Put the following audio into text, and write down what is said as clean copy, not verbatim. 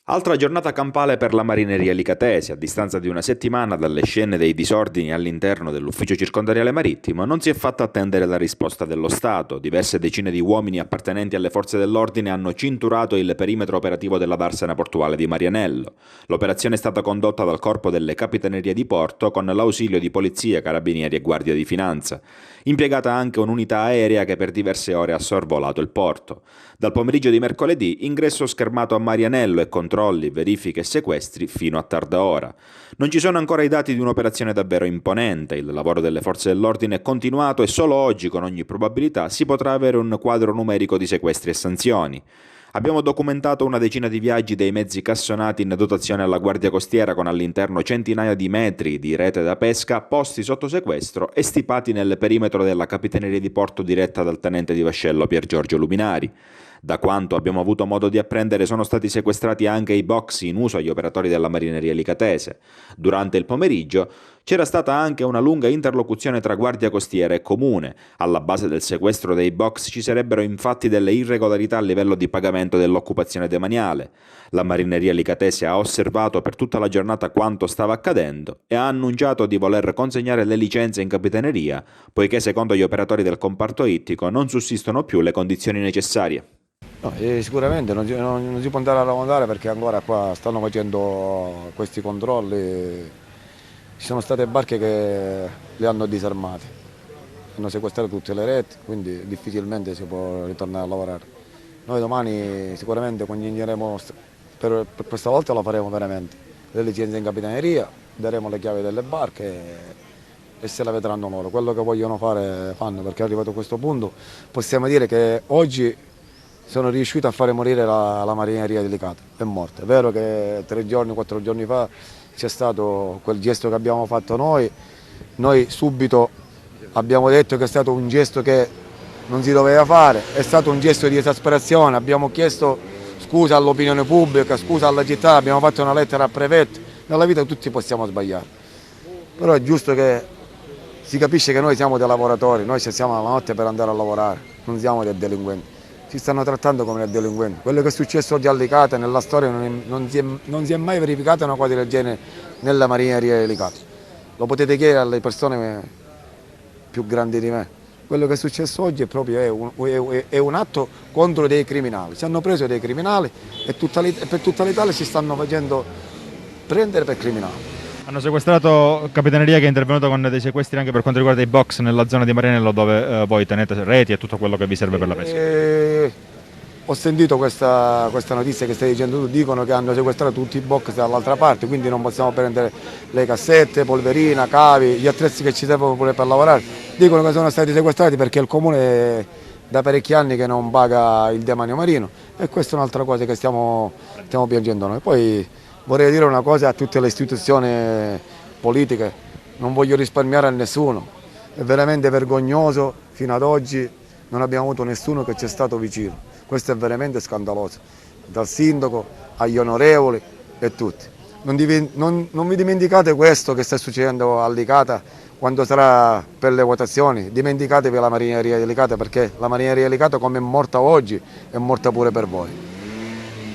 Altra giornata campale per la marineria licatese. A distanza di una settimana dalle scene dei disordini all'interno dell'ufficio circondariale marittimo, non si è fatta attendere la risposta dello Stato. Diverse decine di uomini appartenenti alle forze dell'ordine hanno cinturato il perimetro operativo della Darsena portuale di Marianello. L'operazione è stata condotta dal corpo delle capitanerie di porto con l'ausilio di polizia, carabinieri e guardia di finanza. Impiegata anche un'unità aerea che per diverse ore ha sorvolato il porto. Dal pomeriggio di mercoledì ingresso schermato a Marianello e controlli, verifiche e sequestri fino a tarda ora. Non ci sono ancora i dati di un'operazione davvero imponente, il lavoro delle forze dell'ordine è continuato e solo oggi con ogni probabilità si potrà avere un quadro numerico di sequestri e sanzioni. Abbiamo documentato una decina di viaggi dei mezzi cassonati in dotazione alla Guardia Costiera con all'interno centinaia di metri di rete da pesca posti sotto sequestro e stipati nel perimetro della Capitaneria di Porto diretta dal tenente di vascello Pier Giorgio Luminari. Da quanto abbiamo avuto modo di apprendere sono stati sequestrati anche i box in uso agli operatori della marineria licatese. Durante il pomeriggio c'era stata anche una lunga interlocuzione tra Guardia Costiera e Comune. Alla base del sequestro dei box ci sarebbero infatti delle irregolarità a livello di pagamento dell'occupazione demaniale. La marineria licatese ha osservato per tutta la giornata quanto stava accadendo e ha annunciato di voler consegnare le licenze in capitaneria, poiché secondo gli operatori del comparto ittico non sussistono più le condizioni necessarie. No, sicuramente non si può andare a lavorare perché ancora qua stanno facendo questi controlli, ci sono state barche che le hanno disarmate, hanno sequestrato tutte le reti, quindi difficilmente si può ritornare a lavorare. Noi domani sicuramente condigneremo, per questa volta lo faremo veramente, le licenze in capitaneria, daremo le chiavi delle barche e se la vedranno loro. Quello che vogliono fare fanno, perché arrivato a questo punto possiamo dire che oggi sono riuscito a fare morire la marineria delicata, è morta. È vero che 3 giorni, 4 giorni fa c'è stato quel gesto che abbiamo fatto noi subito abbiamo detto che è stato un gesto che non si doveva fare, è stato un gesto di esasperazione, abbiamo chiesto scusa all'opinione pubblica, scusa alla città, abbiamo fatto una lettera al prefetto, nella vita tutti possiamo sbagliare, però è giusto che si capisce che noi siamo dei lavoratori, noi ci siamo la notte per andare a lavorare, non siamo dei delinquenti. Ci stanno trattando come dei delinquenti. Quello che è successo oggi a Licata nella storia non si è mai verificata una cosa del genere nella marineria di Licata. Lo potete chiedere alle persone più grandi di me. Quello che è successo oggi è proprio è un atto contro dei criminali. Ci hanno preso dei criminali e per tutta l'Italia ci stanno facendo prendere per criminali. Hanno sequestrato Capitaneria che è intervenuta con dei sequestri anche per quanto riguarda i box nella zona di Marianello dove voi tenete reti e tutto quello che vi serve per la pesca. Ho sentito questa notizia che stai dicendo tu, dicono che hanno sequestrato tutti i box dall'altra parte, quindi non possiamo prendere le cassette, polverina, cavi, gli attrezzi che ci servono pure per lavorare. Dicono che sono stati sequestrati perché il comune da parecchi anni che non paga il demanio marino e questa è un'altra cosa che stiamo piangendo noi. Poi vorrei dire una cosa a tutte le istituzioni politiche, non voglio risparmiare a nessuno, è veramente vergognoso, fino ad oggi non abbiamo avuto nessuno che ci è stato vicino, questo è veramente scandaloso, dal sindaco agli onorevoli e tutti. Non vi dimenticate questo che sta succedendo a Licata quando sarà per le votazioni, dimenticatevi la marineria di Licata perché la marineria di Licata come è morta oggi è morta pure per voi.